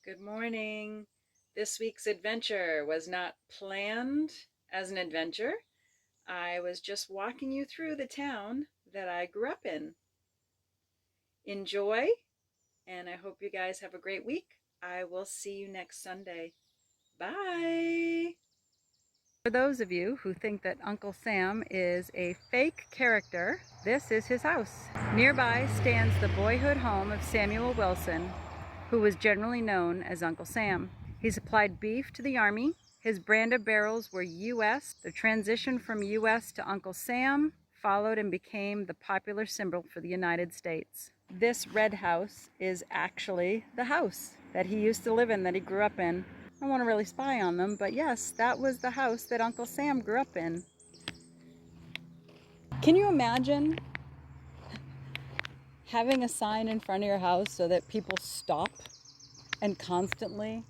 Good morning. This week's adventure was not planned as an adventure. I was just walking you through the town that I grew up in. Enjoy, and I hope you guys have a great week. I will see you next Sunday. Bye. For those of you who think that Uncle Sam is a fake character, this is his house. Nearby stands the boyhood home of Samuel Wilson, who was generally known as Uncle Sam. He supplied beef to the Army. His brand of barrels were U.S. The transition from U.S. to Uncle Sam followed and became the popular symbol for the United States. This red house is actually the house that he used to live in, that he grew up in. I don't want to really spy on them, but yes, that was the house that Uncle Sam grew up in. Can you imagine having a sign in front of your house so that people stop and constantly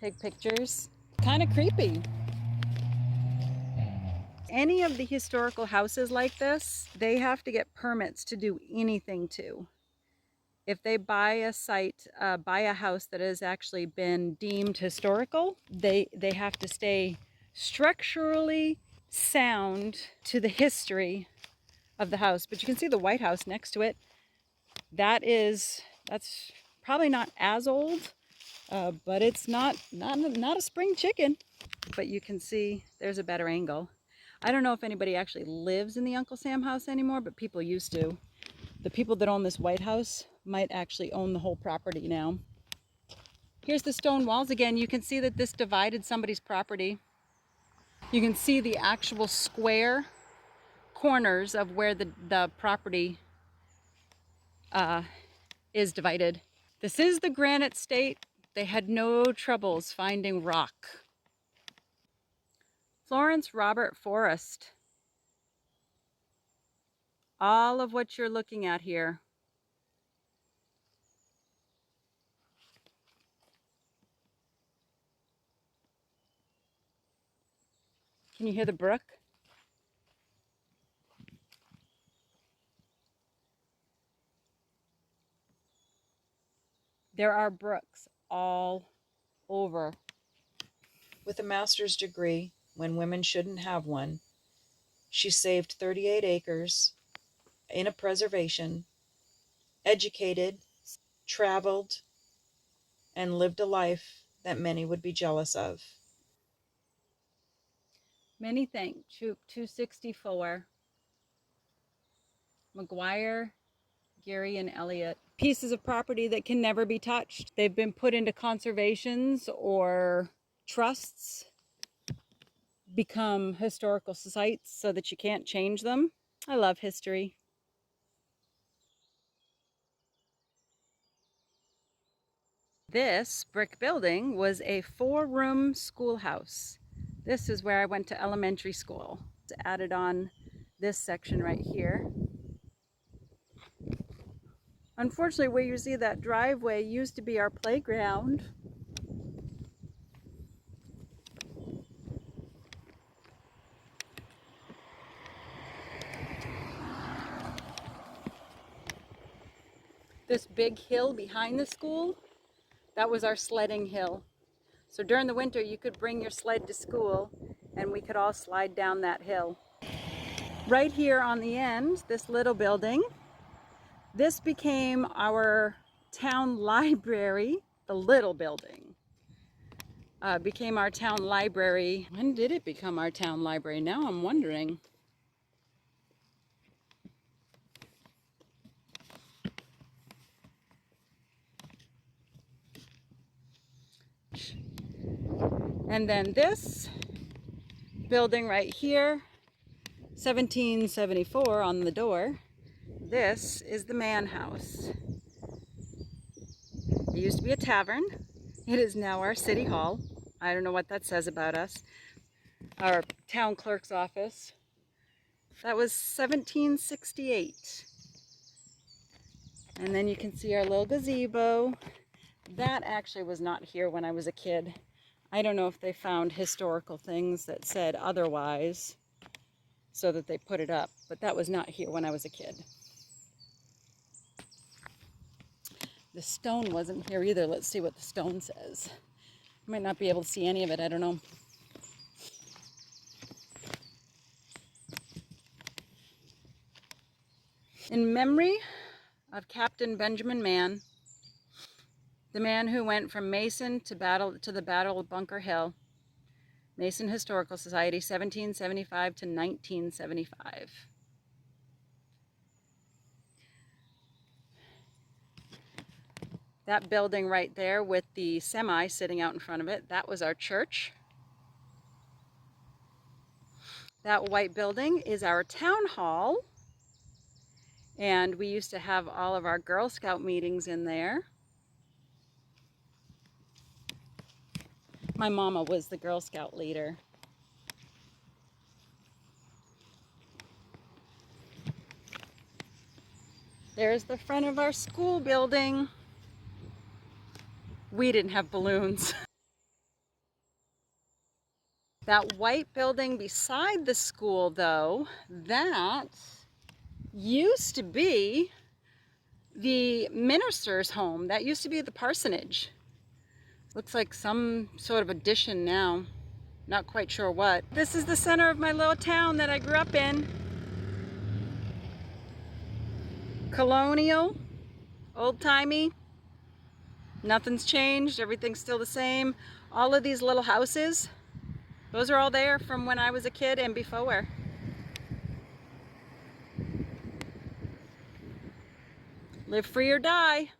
take pictures? Kind of creepy. Any of the historical houses like this, they have to get permits to do anything to. If they buy a house that has actually been deemed historical, they have to stay structurally sound to the history of the house. But you can see the White House next to it. That's probably not as old, but it's not a spring chicken. But you can see there's a better angle. I don't know if anybody actually lives in the Uncle Sam house anymore, but people used to. The people that own this White House might actually own the whole property now. Here's the stone walls again. You can see that this divided somebody's property. You can see the actual square corners of where the property is divided. This is the Granite State. They had no troubles finding rock. Florence Robert Forest. All of what you're looking at here. Can you hear the brook? There are brooks all over. With a master's degree, when women shouldn't have one, she saved 38 acres in a preservation, educated, traveled, and lived a life that many would be jealous of. Many thank Troop 264, McGuire, Gary, and Elliott. Pieces of property that can never be touched. They've been put into conservations or trusts, become historical sites so that you can't change them. I love history. This brick building was a 4-room schoolhouse. This is where I went to elementary school. It's added on this section right here. Unfortunately, where you see that driveway used to be our playground. This big hill behind the school, that was our sledding hill. So during the winter, you could bring your sled to school and we could all slide down that hill. Right here on the end, this little building, this became our town library. The little building became our town library. When did it become our town library? Now I'm wondering. And then this building right here, 1774 on the door. This is the man house. It used to be a tavern. It is now our city hall. I don't know what that says about us. Our town clerk's office. That was 1768. And then you can see our little gazebo. That actually was not here when I was a kid. I don't know if they found historical things that said otherwise so that they put it up, but that was not here when I was a kid. The stone wasn't here either. Let's see what the stone says. Might not be able to see any of it, I don't know. In memory of Captain Benjamin Mann, the man who went from Mason to the Battle of Bunker Hill, Mason Historical Society, 1775 to 1975. That building right there with the semi sitting out in front of it, that was our church. That white building is our town hall. And we used to have all of our Girl Scout meetings in there. My mama was the Girl Scout leader. There's the front of our school building. We didn't have balloons. That white building beside the school, though, that used to be the minister's home. That used to be the parsonage. Looks like some sort of addition now. Not quite sure what. This is the center of my little town that I grew up in. Colonial, old-timey. Nothing's changed. Everything's still the same. All of these little houses, those are all there from when I was a kid and before. Live free or die.